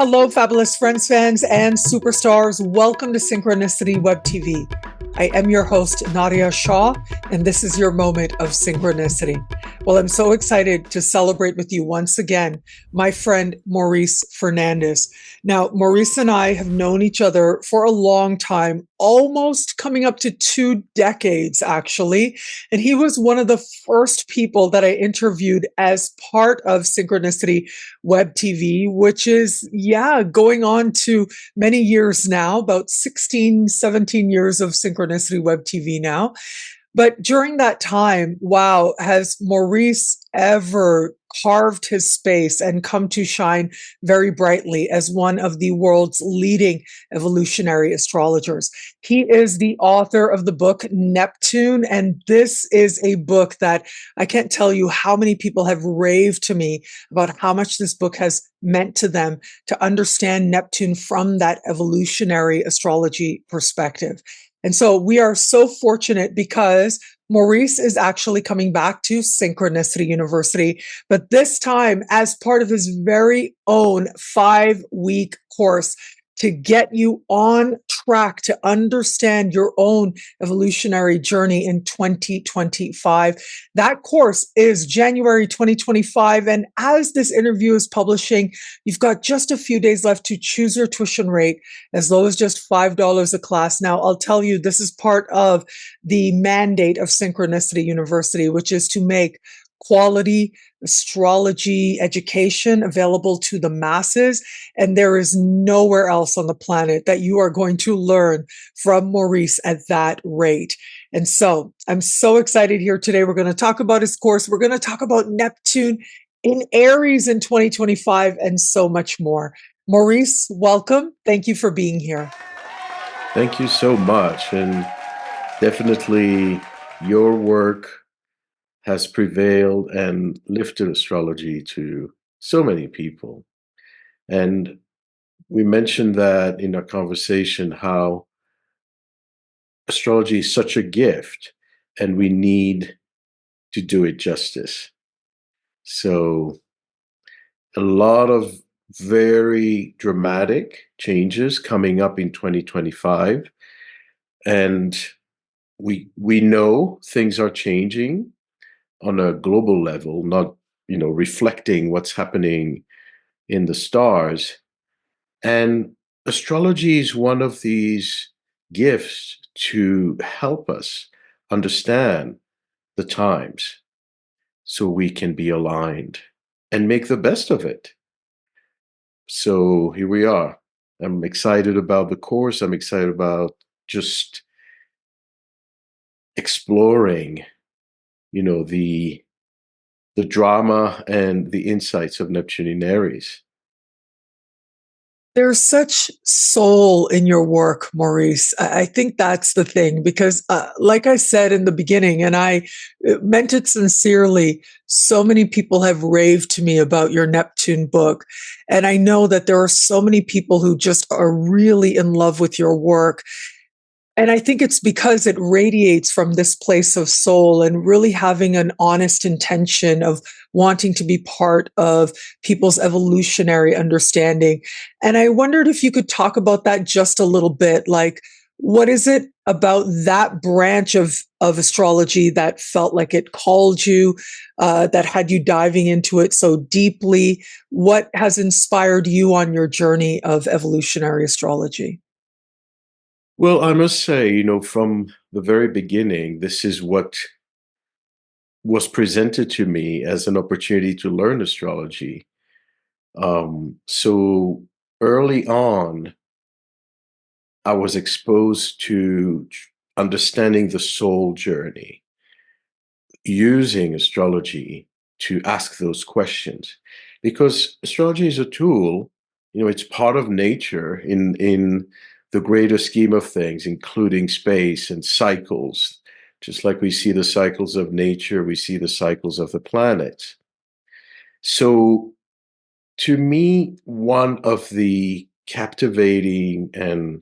Hello, fabulous friends, fans, and superstars. Welcome to Synchronicity Web TV. I am your host, Nadiya Shah, and this is your moment of synchronicity. Well, I'm so excited to celebrate with you once again, my friend Maurice Fernandez. Now, Maurice and I have known each other for a long time, almost coming up to 2 decades, actually. And he was one of the first people that I interviewed as part of Synchronicity Web TV, which is, going on to many years now, about 16, 17 years of Synchronicity Web TV now. But during that time, wow, has Maurice ever carved his space and come to shine very brightly as one of the world's leading evolutionary astrologers. He is the author of the book Neptune, and this is a book that I can't tell you how many people have raved to me about how much this book has meant to them to understand Neptune from that evolutionary astrology perspective. And so we are so fortunate because Maurice is actually coming back to Synchronicity University, but this time as part of his very own 5-week course to get you on track to understand your own evolutionary journey in 2025. That course is January 2025. And as this interview is publishing, you've got just a few days left to choose your tuition rate as low as just $5 a class. Now, I'll tell you, this is part of the mandate of Synchronicity University, which is to make quality astrology education available to the masses. And there is nowhere else on the planet that you are going to learn from Maurice at that rate. And so I'm so excited here today. We're going to talk about his course. We're going to talk about Neptune in Aries in 2025 and so much more. Maurice, welcome. Thank you for being here. Thank you so much. And definitely your work has prevailed and lifted astrology to so many people. And we mentioned that in our conversation, how astrology is such a gift and we need to do it justice. So a lot of very dramatic changes coming up in 2025. And we know things are changing on a global level, not, reflecting what's happening in the stars. And astrology is one of these gifts to help us understand the times so we can be aligned and make the best of it. So here we are. I'm excited about the course. I'm excited about just exploring the drama and the insights of Neptune in Aries. There's such soul in your work, Maurice. I think that's the thing because, like I said in the beginning, and I meant it sincerely, so many people have raved to me about your Neptune book. And I know that there are so many people who just are really in love with your work. And I think it's because it radiates from this place of soul and really having an honest intention of wanting to be part of people's evolutionary understanding. And I wondered if you could talk about that just a little bit. Like, what is it about that branch of astrology that felt like it called you, that had you diving into it so deeply? What has inspired you on your journey of evolutionary astrology? Well, I must say, from the very beginning, this is what was presented to me as an opportunity to learn astrology. So early on, I was exposed to understanding the soul journey, using astrology to ask those questions. Because astrology is a tool, it's part of nature in the greater scheme of things, including space and cycles. Just like we see the cycles of nature, we see the cycles of the planets. So to me, one of the captivating and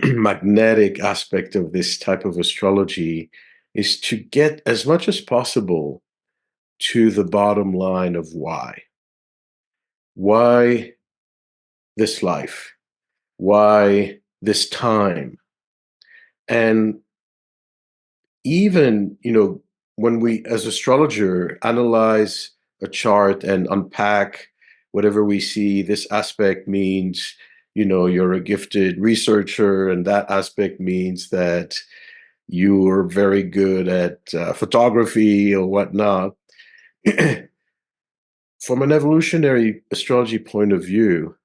magnetic aspect of this type of astrology is to get as much as possible to the bottom line of why. Why this life? Why this time? And even, when we, as astrologer, analyze a chart and unpack whatever we see, this aspect means, you're a gifted researcher, and that aspect means that you're very good at photography or whatnot. From an evolutionary astrology point of view,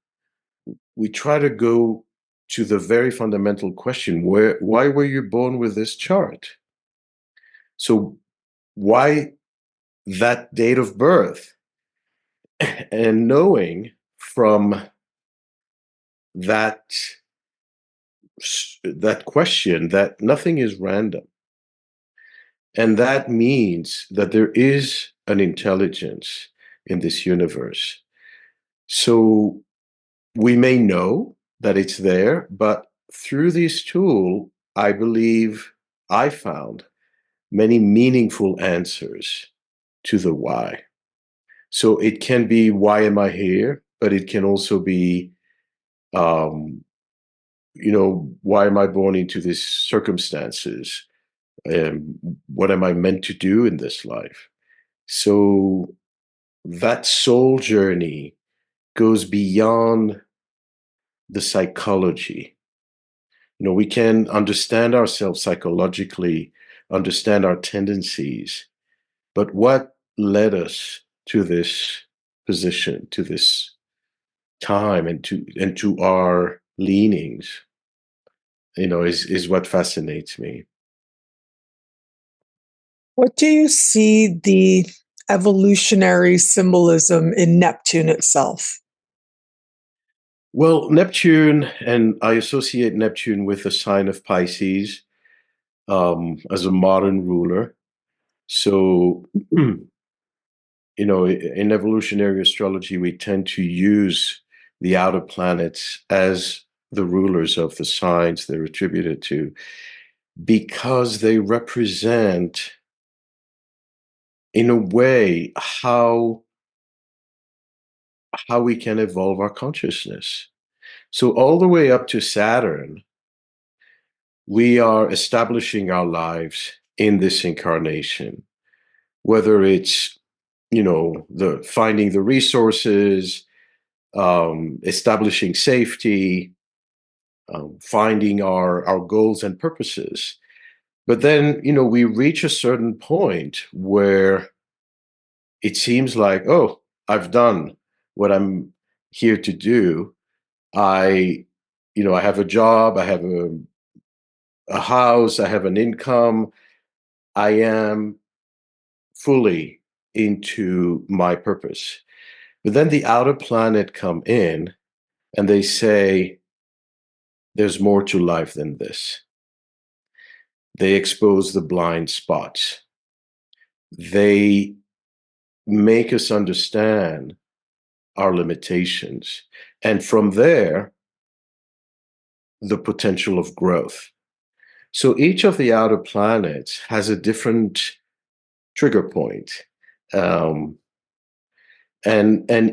we try to go to the very fundamental question: why were you born with this chart? So why that date of birth? And knowing from that question that nothing is random, and that means that there is an intelligence in this universe. So we may know that it's there, but through this tool, I believe I found many meaningful answers to the why. So it can be, why am I here? But it can also be, why am I born into these circumstances? What am I meant to do in this life? So that soul journey goes beyond the psychology. We can understand ourselves psychologically, understand our tendencies, but what led us to this position, to this time, and to our leanings, is what fascinates me. What do you see the evolutionary symbolism in Neptune itself? Well, Neptune, and I associate Neptune with the sign of Pisces, as a modern ruler. So, in evolutionary astrology, we tend to use the outer planets as the rulers of the signs they're attributed to, because they represent, in a way, how we can evolve our consciousness. So all the way up to Saturn, we are establishing our lives in this incarnation, whether it's, the finding the resources, establishing safety, finding our goals and purposes. But then, we reach a certain point where it seems like, oh, I've done what I'm here to do. I have a job, I have a house, I have an income. I am fully into my purpose. But then the outer planet come in and they say, there's more to life than this. They expose the blind spots. They make us understand our limitations. And from there, the potential of growth. So each of the outer planets has a different trigger point. And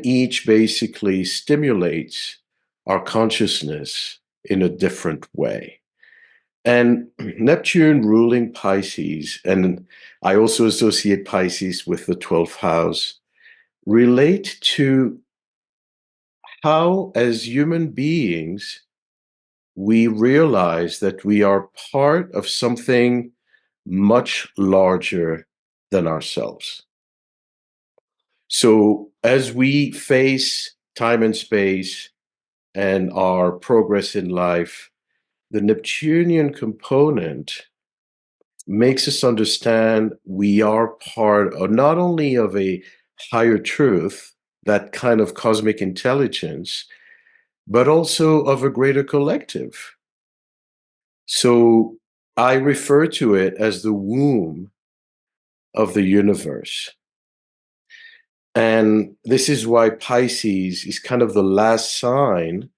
each basically stimulates our consciousness in a different way. And Neptune ruling Pisces, and I also associate Pisces with the 12th house, relate to how, as human beings, we realize that we are part of something much larger than ourselves. So as we face time and space and our progress in life, the Neptunian component makes us understand we are part of not only of a higher truth, that kind of cosmic intelligence, but also of a greater collective. So I refer to it as the womb of the universe. And this is why Pisces is kind of the last sign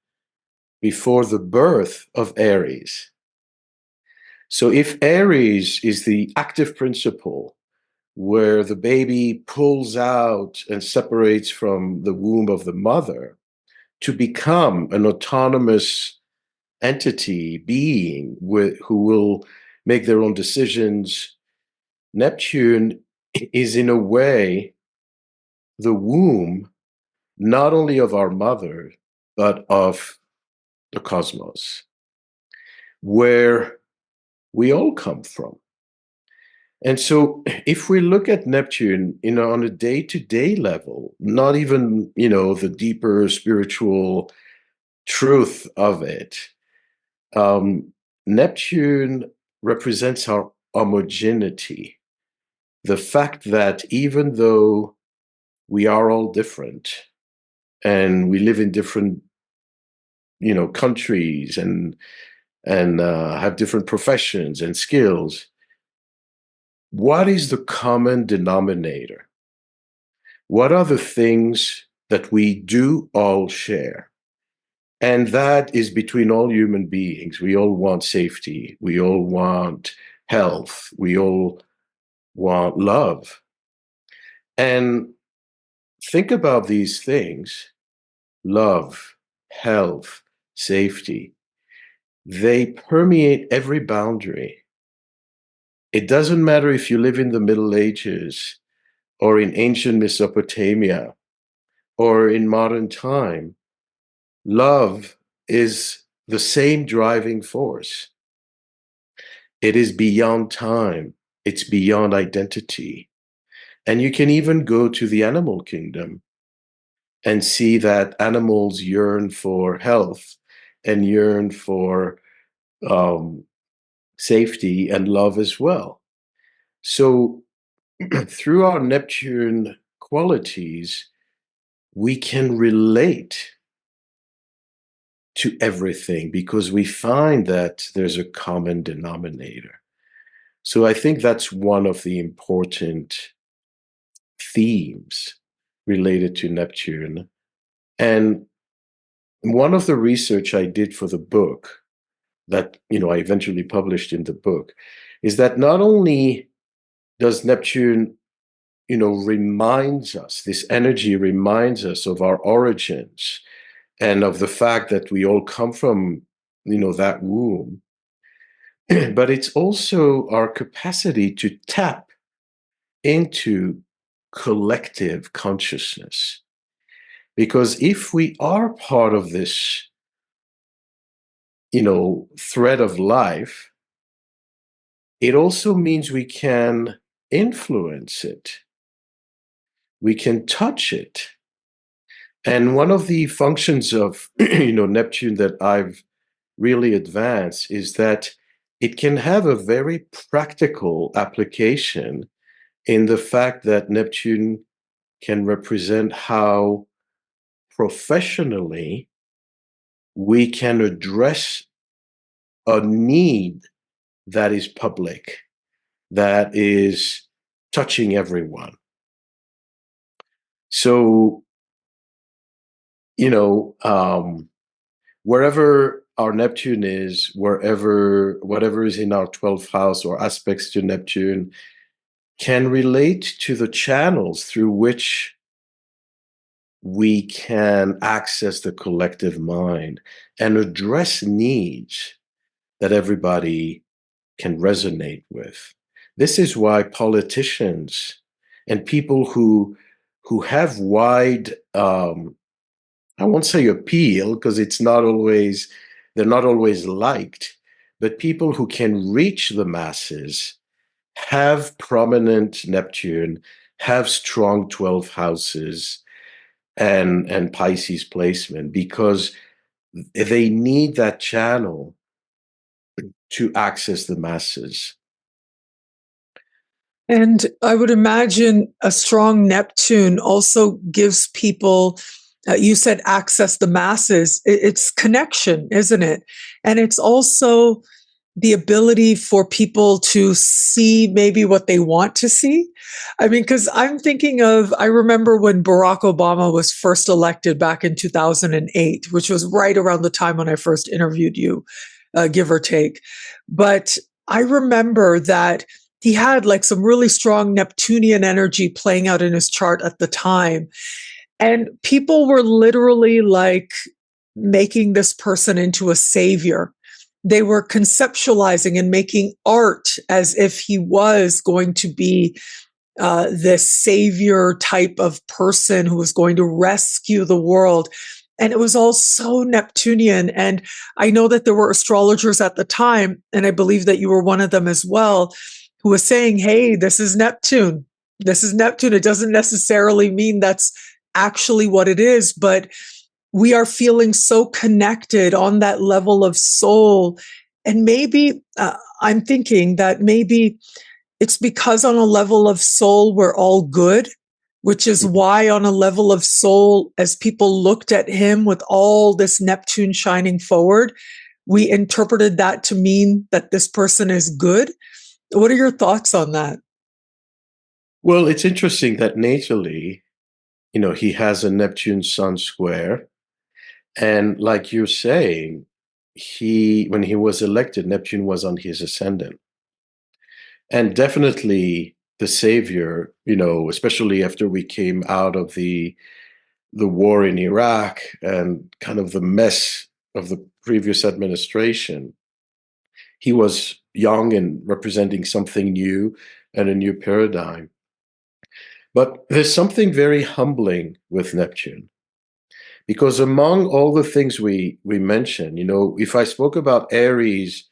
before the birth of Aries. So if Aries is the active principle, where the baby pulls out and separates from the womb of the mother, to become an autonomous entity, being who will make their own decisions. Neptune is, in a way, the womb, not only of our mother, but of the cosmos, where we all come from. And so if we look at Neptune, on a day-to-day level, not even, the deeper spiritual truth of it, Neptune represents our homogeneity. The fact that even though we are all different and we live in different, countries and have different professions and skills, what is the common denominator? What are the things that we do all share? And that is between all human beings. We all want safety. We all want health. We all want love. And think about these things: love, health, safety. They permeate every boundary. It doesn't matter if you live in the Middle Ages or in ancient Mesopotamia or in modern time. Love is the same driving force. It is beyond time. It's beyond identity. And you can even go to the animal kingdom and see that animals yearn for health and yearn for safety and love as well. So through our Neptune qualities, we can relate to everything because we find that there's a common denominator. So I think that's one of the important themes related to Neptune. And one of the research I did for the book that, I eventually published in the book is that not only does Neptune, reminds us, this energy reminds us of our origins and of the fact that we all come from, that womb, but it's also our capacity to tap into collective consciousness. Because if we are part of this, thread of life, it also means we can influence it. We can touch it. And one of the functions of, Neptune that I've really advanced is that it can have a very practical application in the fact that Neptune can represent how professionally we can address a need that is public, that is touching everyone. So, wherever our Neptune is, whatever is in our 12th house or aspects to Neptune, can relate to the channels through which we can access the collective mind and address needs that everybody can resonate with. This is why politicians and people who have wide, I won't say appeal, because they're not always liked, but people who can reach the masses have prominent Neptune, have strong 12 houses and Pisces placement, because they need that channel to access the masses. And I would imagine a strong Neptune also gives people, you said access the masses. It's connection, isn't it? And it's also the ability for people to see maybe what they want to see. I mean, because I'm thinking I remember when Barack Obama was first elected back in 2008, which was right around the time when I first interviewed you, give or take. But I remember that he had like some really strong Neptunian energy playing out in his chart at the time. And people were literally like making this person into a savior. They were conceptualizing and making art as if he was going to be this savior type of person who was going to rescue the world. And it was all so Neptunian. And I know that there were astrologers at the time, and I believe that you were one of them as well, who was saying, hey, this is Neptune. This is Neptune. It doesn't necessarily mean that's actually what it is, but we are feeling so connected on that level of soul. And maybe I'm thinking that maybe it's because on a level of soul, we're all good, which is why on a level of soul, as people looked at him with all this Neptune shining forward, we interpreted that to mean that this person is good. What are your thoughts on that? Well, it's interesting that natally, he has a Neptune Sun square. And like you're saying, when he was elected, Neptune was on his ascendant. And definitely the savior, especially after we came out of the war in Iraq and kind of the mess of the previous administration, he was young and representing something new and a new paradigm. But there's something very humbling with Neptune, because among all the things we mentioned, if I spoke about Aries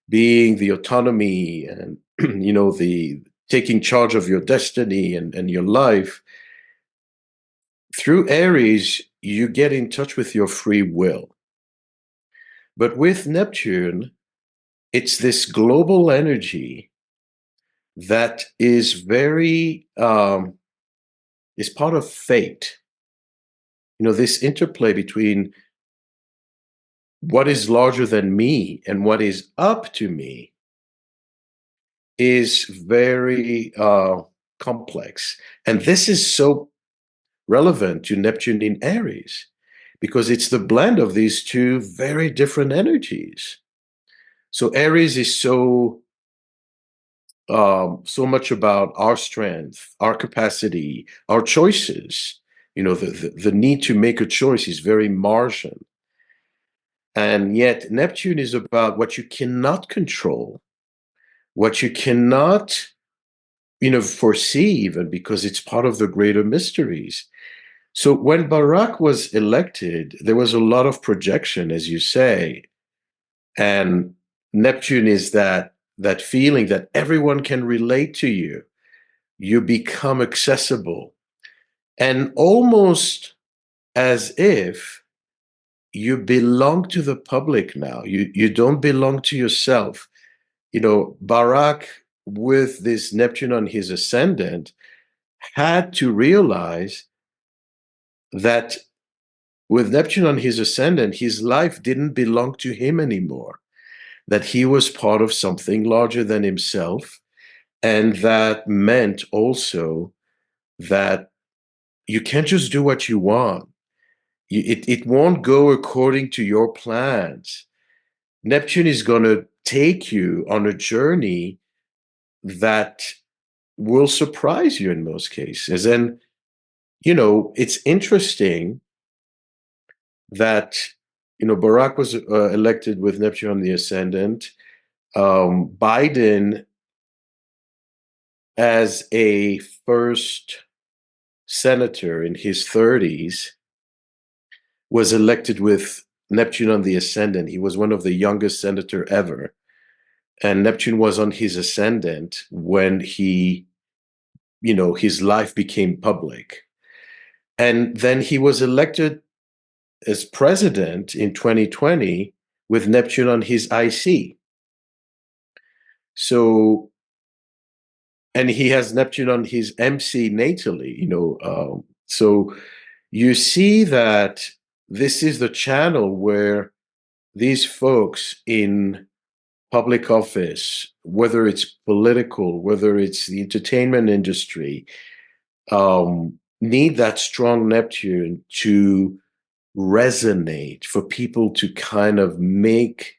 being the autonomy and, the taking charge of your destiny and your life, through Aries, you get in touch with your free will. But with Neptune, it's this global energy that is very, is part of fate. This interplay between what is larger than me and what is up to me is very complex. And this is so relevant to Neptune in Aries, because it's the blend of these two very different energies. So Aries is so much about our strength, our capacity, our choices. The need to make a choice is very Martian. And yet Neptune is about what you cannot control, what you cannot, foresee, even because it's part of the greater mysteries. So when Barack was elected, there was a lot of projection, as you say. And Neptune is that feeling that everyone can relate to you. You become accessible. And almost as if you belong to the public now. You don't belong to yourself. Barack, with this Neptune on his ascendant, had to realize that with Neptune on his ascendant, his life didn't belong to him anymore, that he was part of something larger than himself. And that meant also that you can't just do what you want. It won't go according to your plans. Neptune is going to take you on a journey that will surprise you in most cases. And, it's interesting that, Barack was elected with Neptune on the ascendant. Biden, as a first senator in his 30s, was elected with Neptune on the ascendant. He was one of the youngest senator ever. And Neptune was on his ascendant when his life became public. And then he was elected as president in 2020 with Neptune on his IC. So, and he has Neptune on his MC natally, so you see that this is the channel where these folks in public office, whether it's political, whether it's the entertainment industry, need that strong Neptune to resonate, for people to kind of make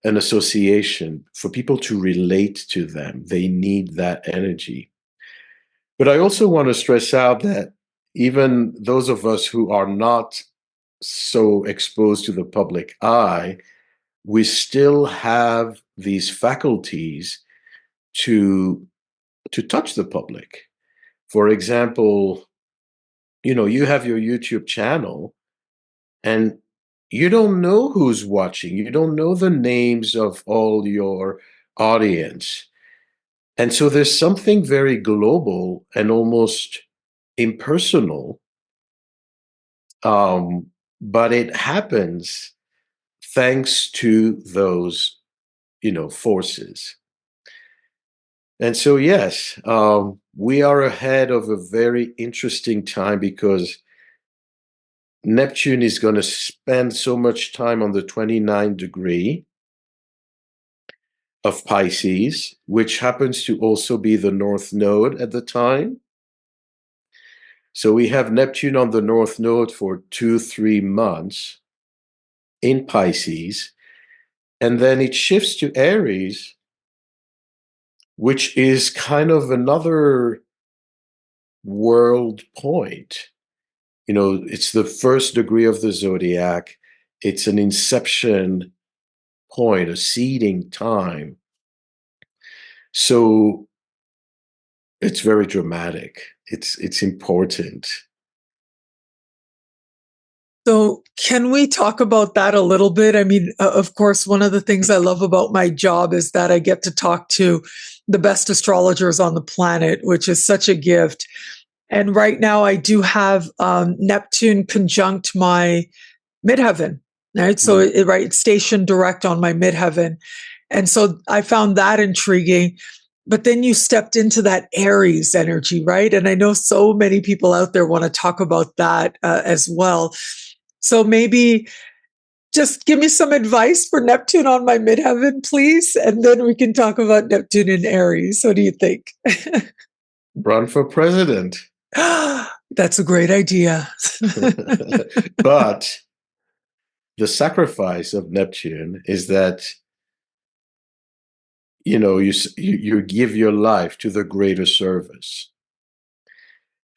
an association, for people to relate to them. They need that energy. But I also want to stress out that, even those of us who are not so exposed to the public eye, we still have these faculties to touch the public. For example, you have your YouTube channel and you don't know who's watching. You don't know the names of all your audience. And so there's something very global and almost impersonal, but it happens thanks to those, forces. And so, yes, we are ahead of a very interesting time because Neptune is going to spend so much time on the 29th degree of Pisces, which happens to also be the North Node at the time. So we have Neptune on the North Node for 2-3 months in Pisces, and then it shifts to Aries, which is kind of another world point. It's the first degree of the zodiac. It's an inception point, a seeding time. So it's very dramatic. It's important. So, can we talk about that a little bit? I mean, of course, one of the things I love about my job is that I get to talk to the best astrologers on the planet, which is such a gift. And right now, I do have Neptune conjunct my midheaven, right? So, it's stationed direct on my midheaven. And so I found that intriguing. But then you stepped into that Aries energy, right? And I know so many people out there want to talk about that as well. So maybe just give me some advice for Neptune on my midheaven, please. And then we can talk about Neptune in Aries. What do you think? Run for president. That's a great idea. But the sacrifice of Neptune is that, you give your life to the greater service.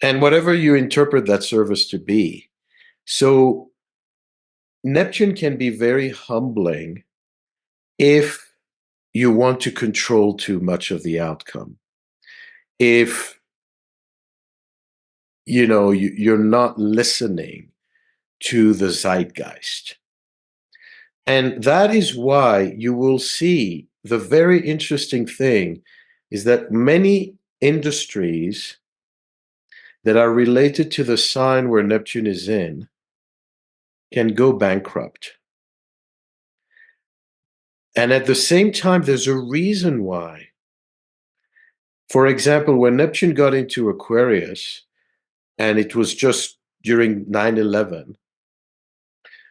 And whatever you interpret that service to be. So Neptune can be very humbling if you want to control too much of the outcome. If you're not listening to the zeitgeist. And that is why you will see the very interesting thing is that many industries that are related to the sign where Neptune is in can go bankrupt. And at the same time, there's a reason why. For example, when Neptune got into Aquarius, and it was just during 9/11,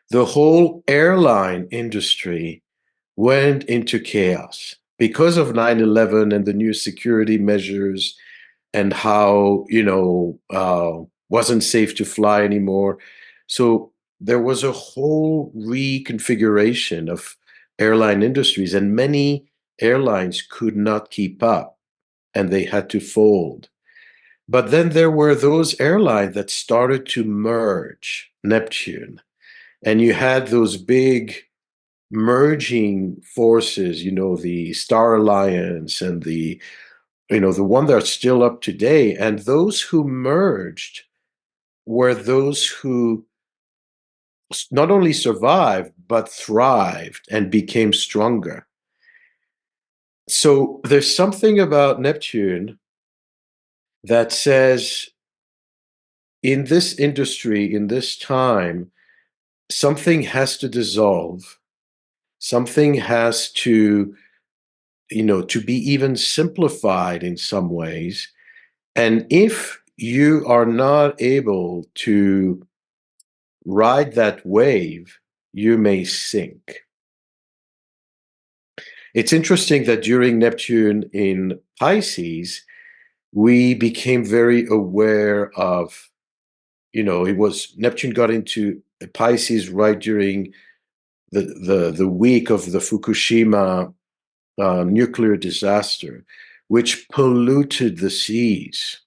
the whole airline industry went into chaos because of 9/11 and the new security measures and how, wasn't safe to fly anymore. So there was a whole reconfiguration of airline industries, and many airlines could not keep up and they had to fold. But then there were those airlines that started to merge Neptune, and you had those big merging forces, the Star Alliance and the one that's still up today. And those who merged were those who not only survived, but thrived and became stronger. So there's something about Neptune that says, in this industry, in this time, something has to dissolve. Something has to, to be even simplified in some ways. And if you are not able to ride that wave, you may sink. It's interesting that during Neptune in Pisces, we became very aware of, it was Neptune got into Pisces right during the week of the Fukushima nuclear disaster, which polluted the seas.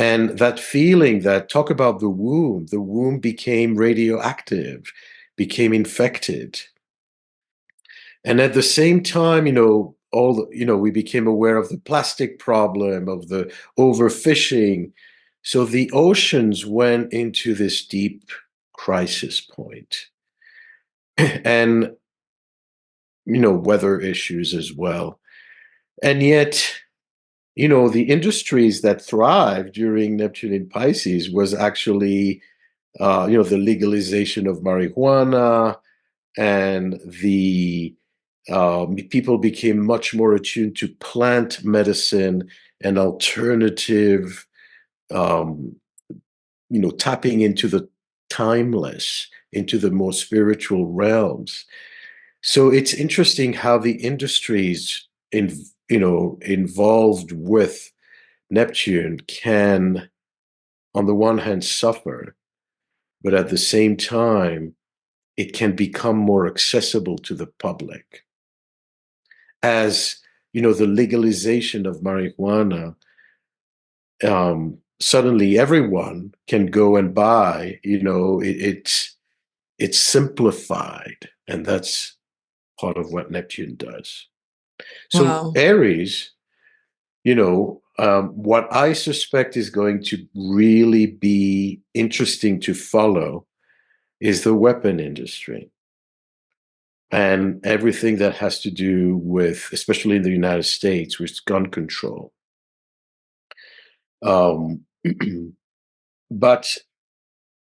And that feeling that, talk about the womb became radioactive, became infected. And at the same time, we became aware of the plastic problem, of the overfishing. So the oceans went into this deep crisis point. And, weather issues as well. And yet, the industries that thrived during Neptune in Pisces was actually, the legalization of marijuana, and the people became much more attuned to plant medicine and alternative, um, tapping into the timeless, into the more spiritual realms. So it's interesting how the industries involved with Neptune can, on the one hand, suffer, but at the same time, it can become more accessible to the public. As the legalization of marijuana, suddenly everyone can go and buy. It's simplified, and that's part of what Neptune does. So Wow. Aries, what I suspect is going to really be interesting to follow is the weapon industry and everything that has to do with, especially in the United States, with gun control. Um, but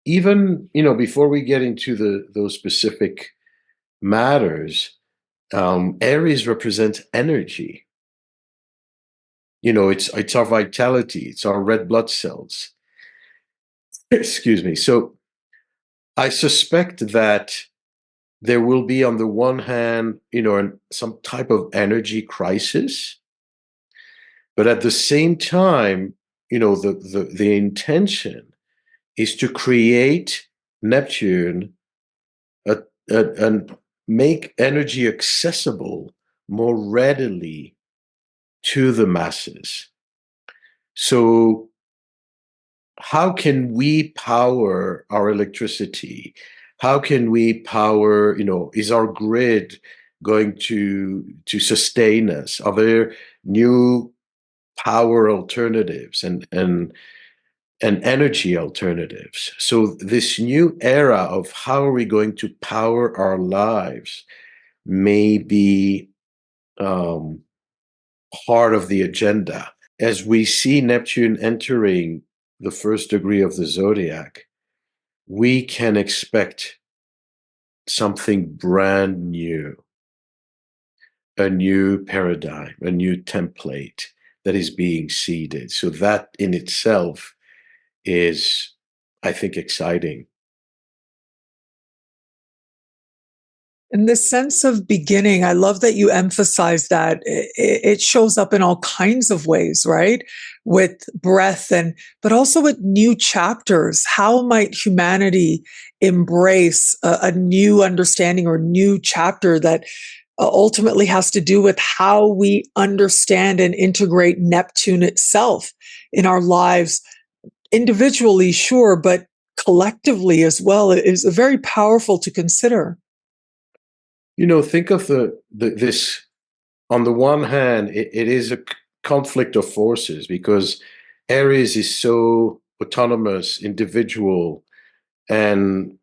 even, before we get into those specific matters, Aries represents energy. It's our vitality, it's our red blood cells. Excuse me. So I suspect that there will be, on the one hand, some type of energy crisis, but at the same time, the intention is to create Neptune and make energy accessible more readily to the masses. So how can we power our electricity? How can we power, is our grid going to sustain us? Are there new power alternatives and energy alternatives? So this new era of how are we going to power our lives may be part of the agenda. As we see Neptune entering the first degree of the zodiac, we can expect something brand new, a new paradigm, a new template that is being seeded. So that in itself is, I think, exciting. And this sense of beginning, I love that you emphasize that it shows up in all kinds of ways, right? With breath but also with new chapters. How might humanity embrace a new understanding or new chapter that ultimately has to do with how we understand and integrate Neptune itself in our lives, individually, sure, but collectively as well, is very powerful to consider. Think of this. On the one hand, it is a conflict of forces because Aries is so autonomous, individual, and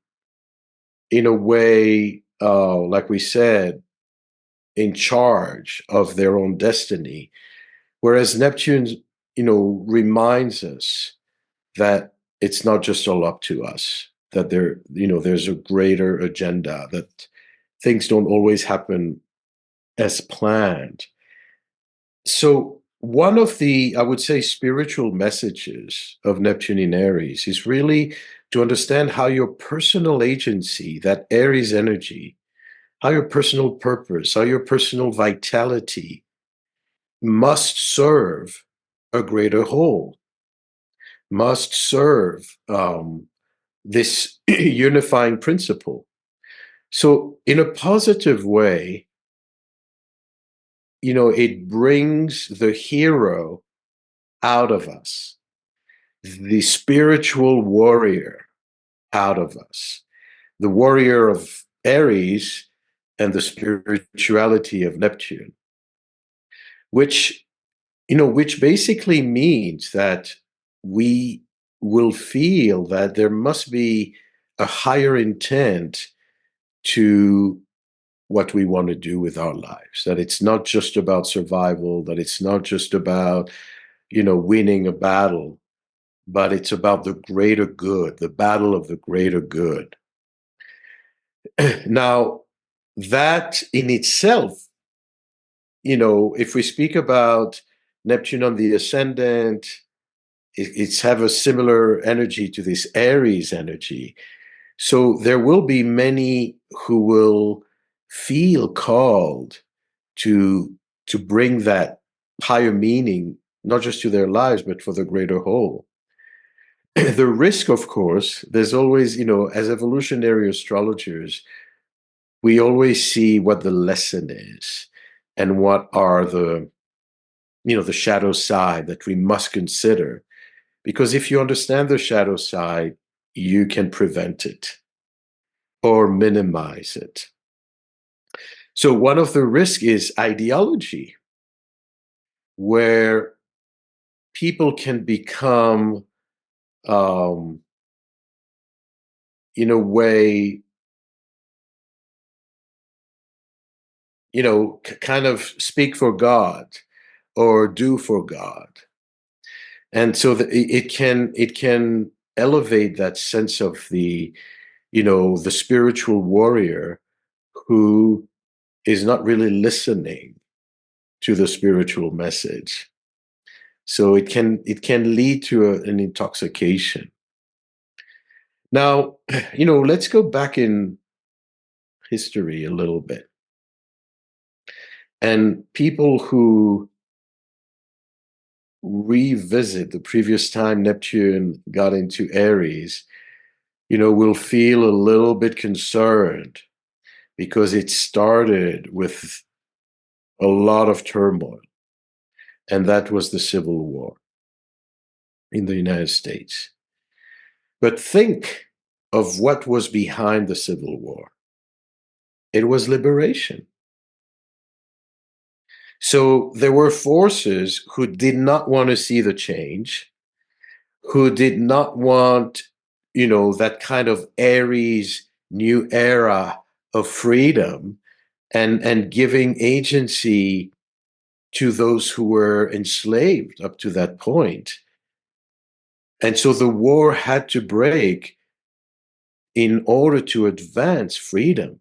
in a way, like we said, in charge of their own destiny. Whereas Neptune, reminds us that it's not just all up to us, that there's a greater agenda, that things don't always happen as planned. So one of the, I would say, spiritual messages of Neptune in Aries is really to understand how your personal agency, that Aries energy, how your personal purpose, how your personal vitality must serve a greater whole, must serve this unifying principle. So in a positive way, it brings the hero out of us. the spiritual warrior out of us, the warrior of Aries and the spirituality of Neptune, which, which basically means that we will feel that there must be a higher intent to what we want to do with our lives, that it's not just about survival, that it's not just about, winning a battle, but it's about the greater good, the battle of the greater good. Now, that in itself, if we speak about Neptune on the ascendant, it's have a similar energy to this Aries energy. So there will be many who will feel called to bring that higher meaning, not just to their lives, but for the greater whole. The risk, of course, there's always, as evolutionary astrologers, we always see what the lesson is and what are the shadow side that we must consider. Because if you understand the shadow side, you can prevent it or minimize it. So one of the risks is ideology, where people can become, in a way, kind of speak for God or do for God. And so it can elevate that sense of the spiritual warrior who is not really listening to the spiritual message. So it can lead to an intoxication. Now, let's go back in history a little bit. And people who revisit the previous time Neptune got into Aries, will feel a little bit concerned because it started with a lot of turmoil. And that was the Civil War in the United States. But think of what was behind the Civil War. It was liberation. So there were forces who did not want to see the change, who did not want, that kind of Aries new era of freedom and giving agency to those who were enslaved up to that point. And so the war had to break in order to advance freedom.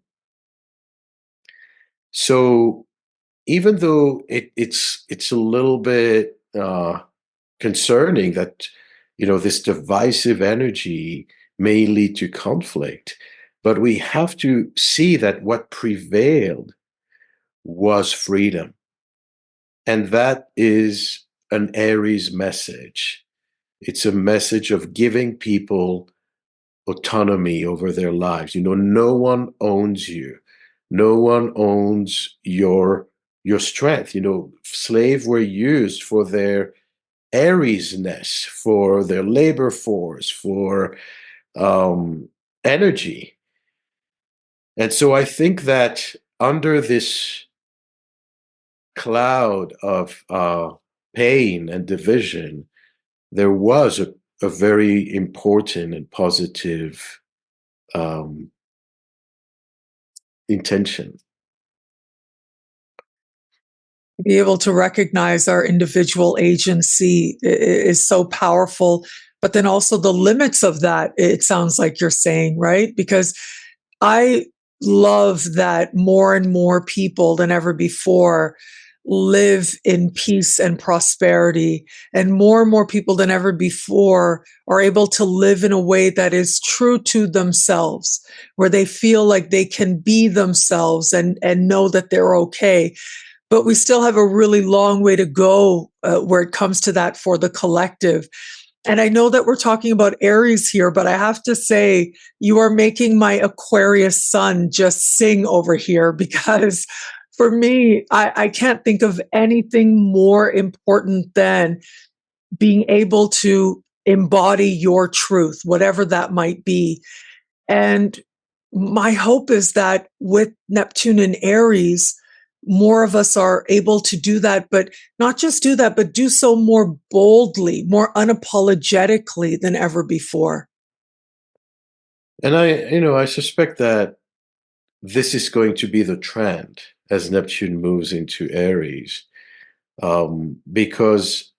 So even though it's a little bit concerning that this divisive energy may lead to conflict, but we have to see that what prevailed was freedom, and that is an Aries message. It's a message of giving people autonomy over their lives. No one owns you. No one owns your strength. Slaves were used for their Ariesness, for their labor force, for energy. And so I think that under this cloud of pain and division, there was a very important and positive intention. Be able to recognize our individual agency is so powerful, but then also the limits of that, it sounds like you're saying, right? Because I love that more and more people than ever before live in peace and prosperity, and more people than ever before are able to live in a way that is true to themselves, where they feel like they can be themselves and know that they're okay. But we still have a really long way to go where it comes to that for the collective. And I know that we're talking about Aries here, but I have to say, you are making my Aquarius sun just sing over here, because for me, I can't think of anything more important than being able to embody your truth, whatever that might be. And my hope is that with Neptune and Aries, more of us are able to do that, but not just do that, but do so more boldly, more unapologetically than ever before. And I suspect that this is going to be the trend as Neptune moves into Aries, because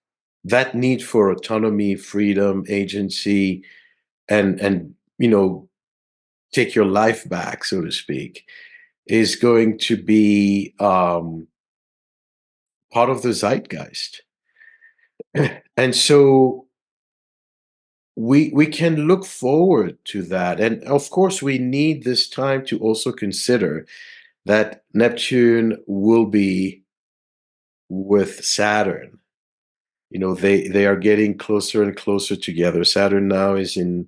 that need for autonomy, freedom, agency, and take your life back, so to speak, is going to be part of the zeitgeist. And so we can look forward to that. And of course, we need this time to also consider that Neptune will be with Saturn. They are getting closer and closer together. Saturn now is in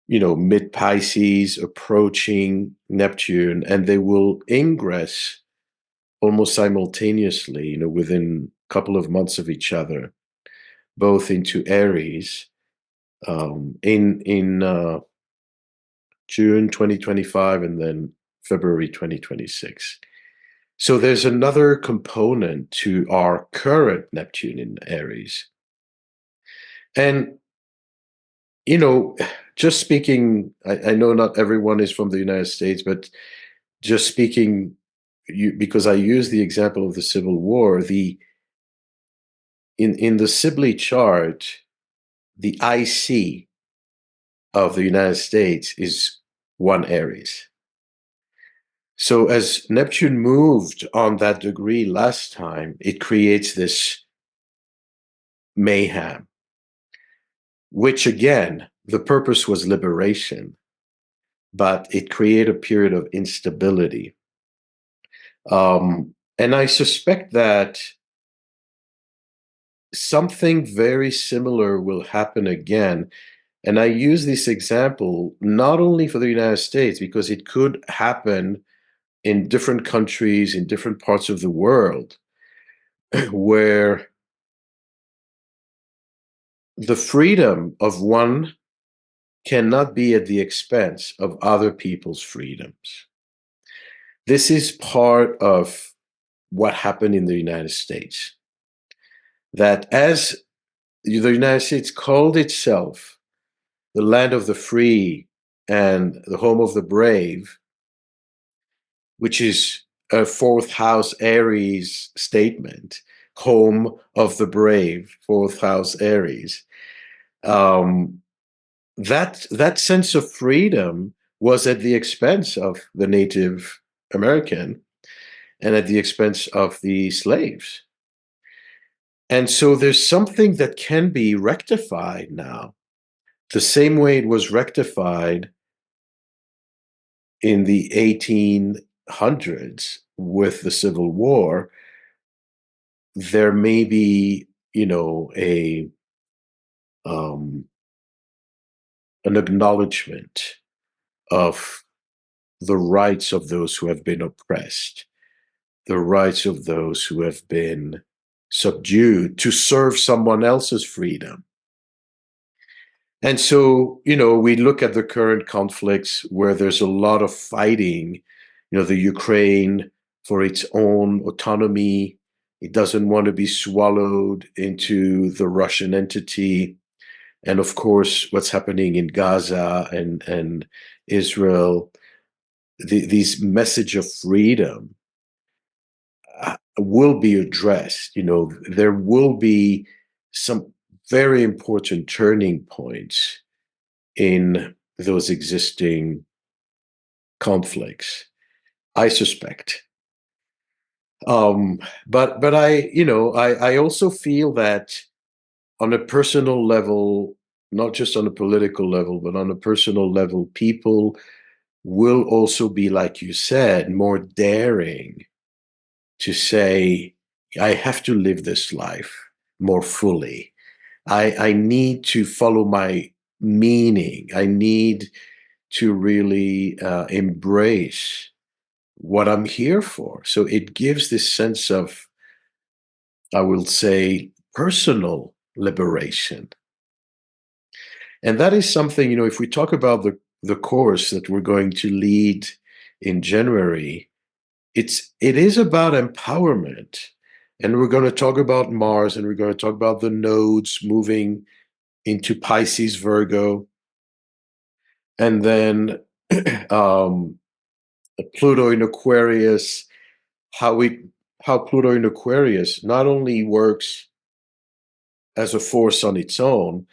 mid Pisces, approaching Neptune, and they will ingress almost simultaneously, within a couple of months of each other, both into Aries, in June 2025 and then February 2026. So there's another component to our current Neptune in Aries. And, just speaking, I know not everyone is from the United States, but just speaking, because I use the example of the Civil War, in the Sibley chart, the IC of the United States is one Aries. So as Neptune moved on that degree last time, it creates this mayhem, which again, the purpose was liberation, but it created a period of instability. And I suspect that something very similar will happen again. And I use this example not only for the United States, because it could happen in different countries, in different parts of the world, where the freedom of one cannot be at the expense of other people's freedoms. This is part of what happened in the United States. That as the United States called itself the land of the free and the home of the brave, which is a fourth house Aries statement, home of the brave, fourth house Aries. That sense of freedom was at the expense of the Native American and at the expense of the slaves. And so there's something that can be rectified now, the same way it was rectified in the 1800s with the Civil War. There may be, an acknowledgement of the rights of those who have been oppressed, the rights of those who have been subdued to serve someone else's freedom. And so, we look at the current conflicts where there's a lot of fighting, the Ukraine for its own autonomy. It doesn't want to be swallowed into the Russian entity. And of course, what's happening in Gaza and Israel, these message of freedom will be addressed. There will be some very important turning points in those existing conflicts, I suspect. But I also feel that on a personal level, not just on a political level, but on a personal level, people will also be, like you said, more daring to say, I have to live this life more fully. I need to follow my meaning. I need to really embrace what I'm here for. So it gives this sense of, I will say, personal liberation. And that is something, if we talk about the course that we're going to lead in January, it is about empowerment. And we're going to talk about Mars, and we're going to talk about the nodes moving into Pisces, Virgo, and then Pluto in Aquarius, how Pluto in Aquarius not only works as a force on its own,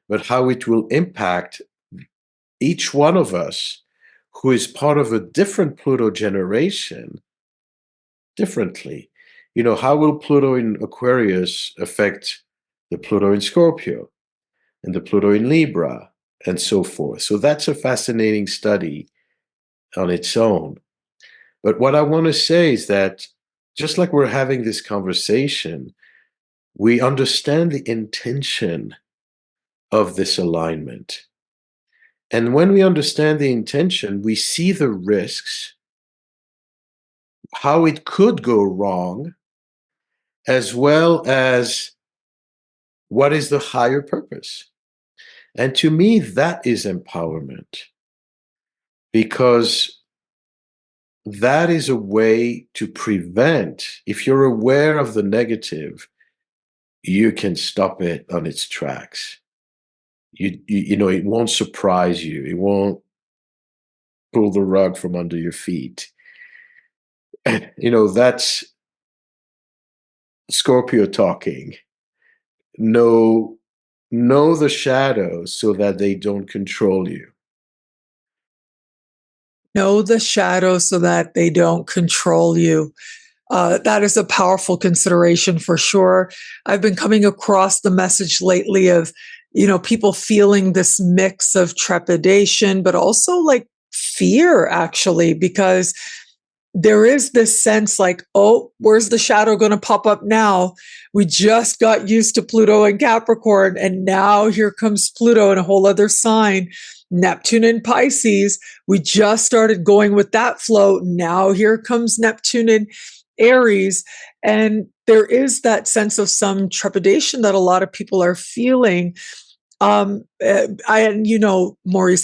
but how it will impact each one of us who is part of a different Pluto generation differently. How will Pluto in Aquarius affect the Pluto in Scorpio and the Pluto in Libra and so forth? So that's a fascinating study on its own. But what I want to say is that just like we're having this conversation, we understand the intention of this alignment. And when we understand the intention, we see the risks, how it could go wrong, as well as what is the higher purpose. And to me, that is empowerment, because that is a way to prevent, if you're aware of the negative, you can stop it on its tracks. It won't surprise you. It won't pull the rug from under your feet. That's Scorpio talking. Know the shadows so that they don't control you. Know the shadows so that they don't control you. That is a powerful consideration for sure. I've been coming across the message lately of, people feeling this mix of trepidation, but also like fear, actually, because there is this sense like, oh, where's the shadow going to pop up now? We just got used to Pluto and Capricorn, and now here comes Pluto in a whole other sign. Neptune in Pisces. We just started going with that flow. Now here comes Neptune in Aries. And there is that sense of some trepidation that a lot of people are feeling. Maurice,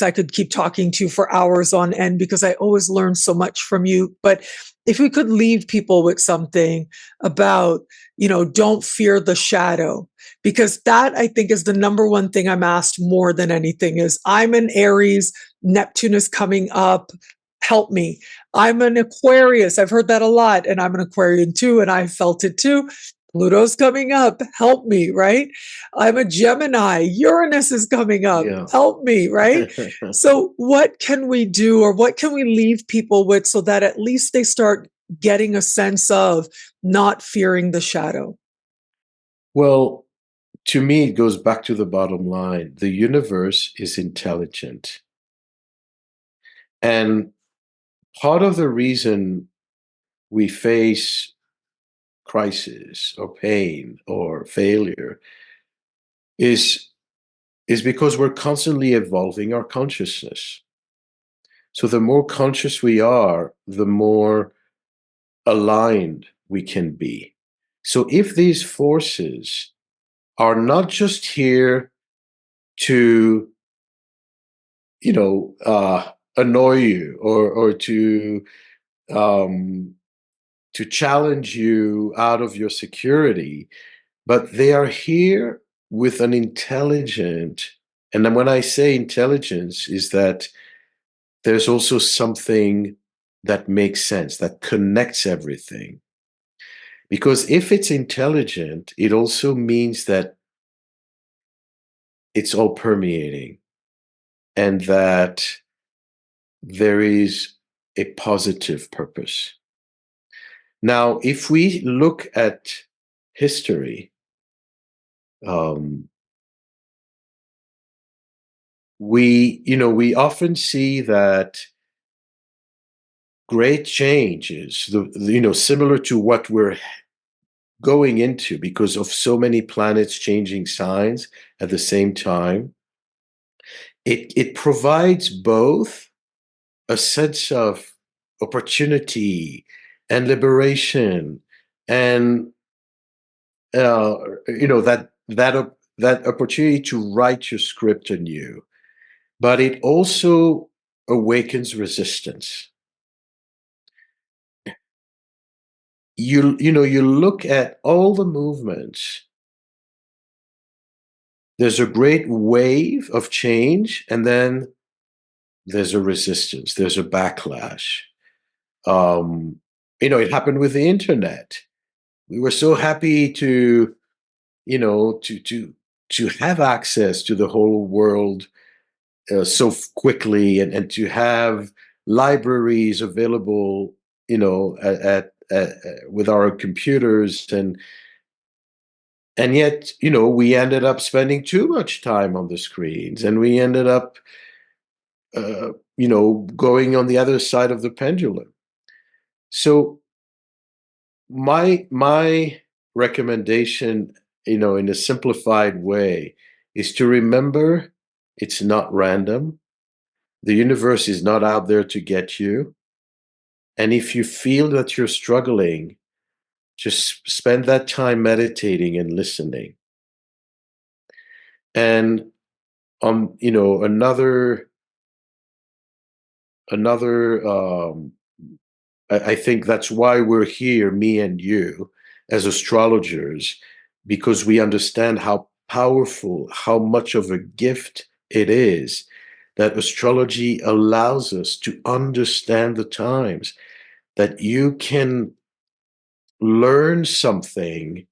I could keep talking to you for hours on end because I always learn so much from you. But if we could leave people with something about, don't fear the shadow, because that I think is the number one thing I'm asked more than anything is, I'm an Aries, Neptune is coming up, help me. I'm an Aquarius. I've heard that a lot. And I'm an Aquarian too. And I felt it too. Pluto's coming up. Help me, right? I'm a Gemini. Uranus is coming up. Yeah. Help me, right? So what can we do, or what can we leave people with so that at least they start getting a sense of not fearing the shadow? Well, to me, it goes back to the bottom line. The universe is intelligent. And part of the reason we face crisis or pain or failure is because we're constantly evolving our consciousness. So the more conscious we are, the more aligned we can be. So if these forces are not just here to, annoy you or to challenge you out of your security, but they are here with an intelligent, and then when I say intelligence, is that there's also something that makes sense, that connects everything. Because if it's intelligent, it also means that it's all permeating and that there is a positive purpose. Now, if we look at history, we often see that great changes, similar to what we're going into because of so many planets changing signs at the same time. It provides both a sense of opportunity and liberation, and that that opportunity to write your script anew, but it also awakens resistance. You look at all the movements. There's a great wave of change, and then there's a resistance. There's a backlash. It happened with the internet. We were so happy to have access to the whole world so quickly, and to have libraries available, at with our computers, and yet, we ended up spending too much time on the screens, and we ended up, going on the other side of the pendulum. So my recommendation, in a simplified way, is to remember it's not random. The universe is not out there to get you. And if you feel that you're struggling, just spend that time meditating and listening. And another I think that's why we're here, me and you, as astrologers, because we understand how powerful, how much of a gift it is that astrology allows us to understand the times, that you can learn something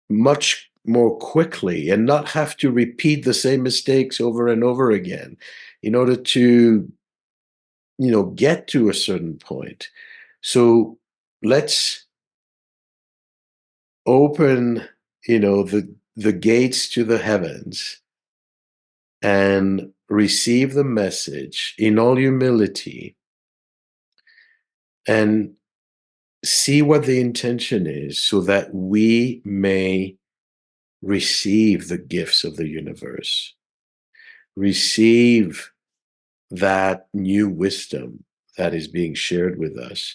much more quickly and not have to repeat the same mistakes over and over again in order to get to a certain point. So let's open the gates to the heavens and receive the message in all humility, and see what the intention is, so that we may receive the gifts of the universe, receive that new wisdom that is being shared with us.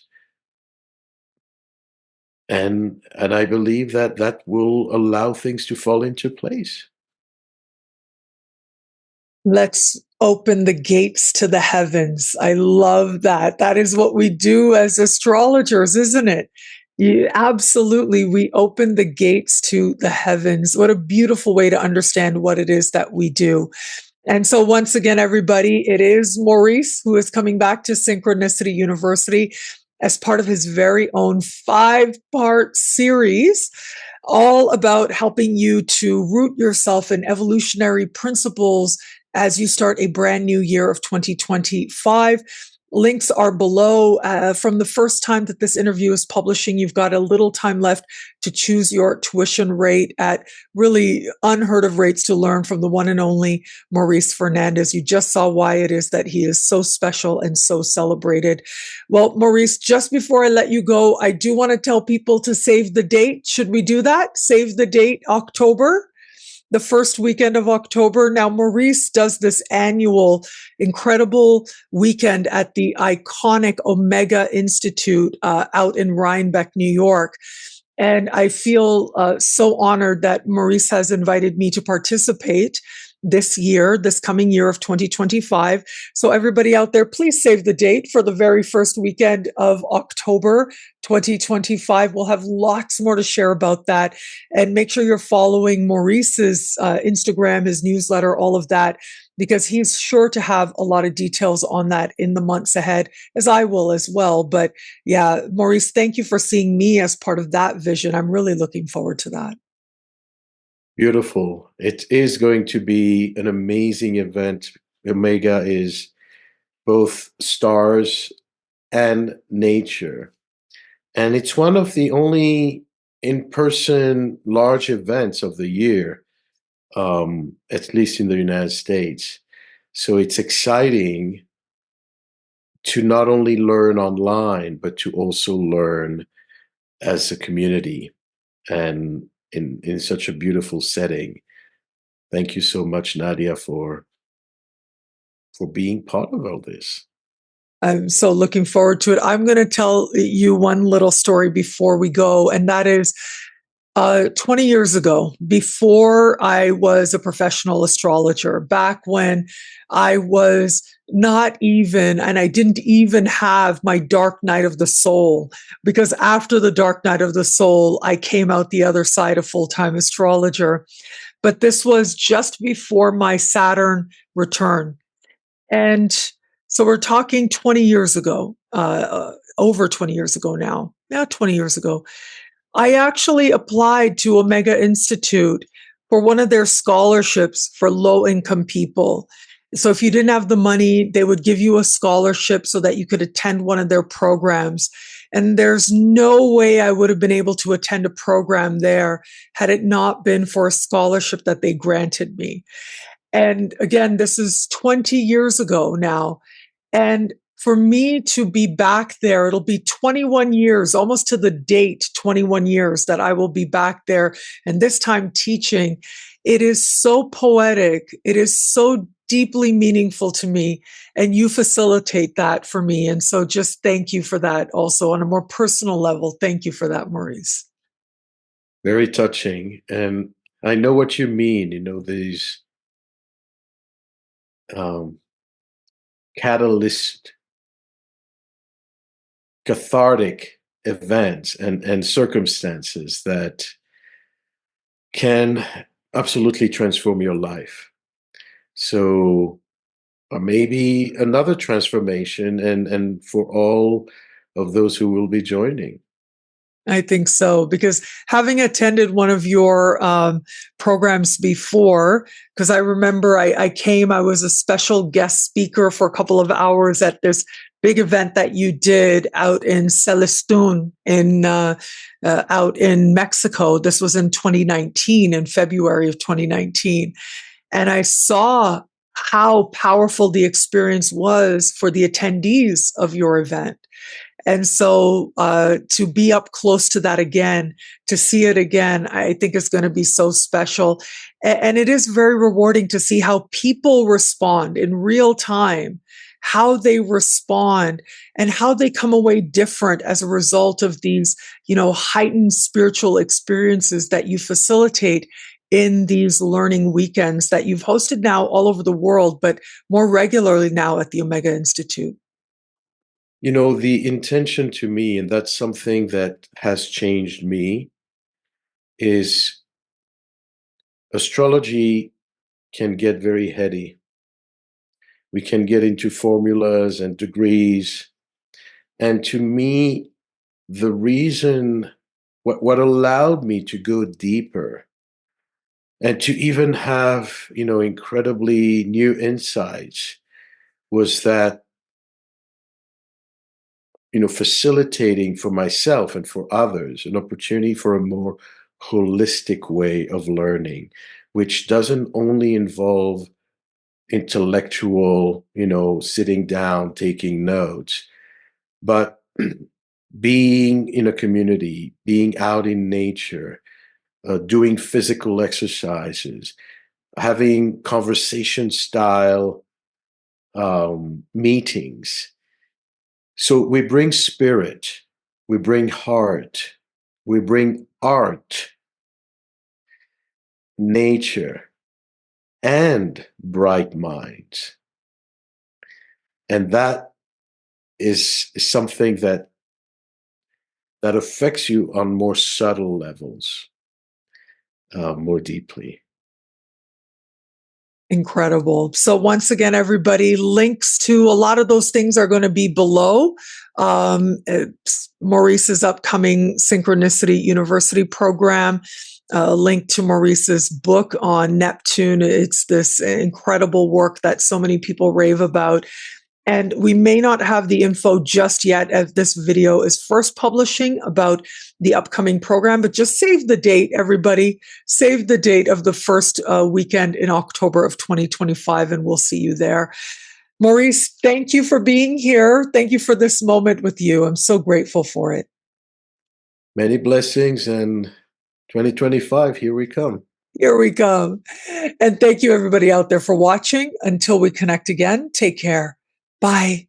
And I believe that will allow things to fall into place. Let's open the gates to the heavens. I love that. That is what we do as astrologers, isn't it? Absolutely. We open the gates to the heavens. What a beautiful way to understand what it is that we do. And so, once again, everybody, it is Maurice who is coming back to Synchronicity University as part of his very own 5-part series, all about helping you to root yourself in evolutionary principles as you start a brand new year of 2025. Links are below. From the first time that this interview is publishing, you've got a little time left to choose your tuition rate at really unheard of rates to learn from the one and only Maurice Fernandez. You just saw why it is that he is so special and so celebrated. Well, Maurice, just before I let you go, I do want to tell people to save the date. Should we do that? Save the date, October, the first weekend of October. Now, Maurice does this annual incredible weekend at the iconic Omega Institute out in Rhinebeck, New York. And I feel so honored that Maurice has invited me to participate this year, this coming year of 2025. So everybody out there, please save the date for the very first weekend of October 2025. We'll have lots more to share about that. And make sure you're following Maurice's Instagram, his newsletter, all of that, because he's sure to have a lot of details on that in the months ahead, as I will as well. But yeah, Maurice, thank you for seeing me as part of that vision. I'm really looking forward to that. Beautiful. It is going to be an amazing event. Omega is both stars and nature. And it's one of the only in-person large events of the year, at least in the United States. So it's exciting to not only learn online, but to also learn as a community, and in such a beautiful setting. Thank you so much, Nadiya, for being part of all this. I'm so looking forward to it. I'm going to tell you one little story before we go, and that is 20 years ago, before I was a professional astrologer, back when I was not even, and I didn't even have my dark night of the soul, because after the dark night of the soul, I came out the other side a full-time astrologer. But this was just before my Saturn return. And so we're talking 20 years ago, over 20 years ago now. Yeah, 20 years ago. I actually applied to Omega Institute for one of their scholarships for low income people. So if you didn't have the money, they would give you a scholarship so that you could attend one of their programs. And there's no way I would have been able to attend a program there had it not been for a scholarship that they granted me. And again, this is 20 years ago now. And for me to be back there, it'll be 21 years, almost to the date, 21 years that I will be back there. And this time teaching, it is so poetic. It is so deeply meaningful to me. And you facilitate that for me. And so just thank you for that also on a more personal level. Thank you for that, Maurice. Very touching. And I know what you mean, these catalyst, cathartic events and circumstances that can absolutely transform your life. So maybe another transformation and for all of those who will be joining. I think so, because having attended one of your programs before, because I remember I came, I was a special guest speaker for a couple of hours at this big event that you did out in Celestún out in Mexico. This was in 2019, in February of 2019. And I saw how powerful the experience was for the attendees of your event. And so to be up close to that again, to see it again, I think is going to be so special. And it is very rewarding to see how people respond in real time, how they respond and how they come away different as a result of these, heightened spiritual experiences that you facilitate in these learning weekends that you've hosted now all over the world, but more regularly now at the Omega Institute. The intention to me, and that's something that has changed me, is astrology can get very heady. We can get into formulas and degrees. And to me, the reason, what allowed me to go deeper and to even have, incredibly new insights was that facilitating for myself and for others an opportunity for a more holistic way of learning, which doesn't only involve intellectual, sitting down, taking notes, but being in a community, being out in nature, doing physical exercises, having conversation style meetings. So we bring spirit, we bring heart, we bring art, nature, and bright minds. And that is something that affects you on more subtle levels, more deeply. Incredible. So once again, everybody, links to a lot of those things are going to be below. Maurice's upcoming Synchronicity University program, link to Maurice's book on Neptune. It's this incredible work that so many people rave about. And we may not have the info just yet as this video is first publishing about the upcoming program, but just save the date, everybody. Save the date of the first weekend in October of 2025, and we'll see you there. Maurice, thank you for being here. Thank you for this moment with you. I'm so grateful for it. Many blessings, and 2025, here we come. Here we come. And thank you, everybody out there, for watching. Until we connect again, take care. Bye.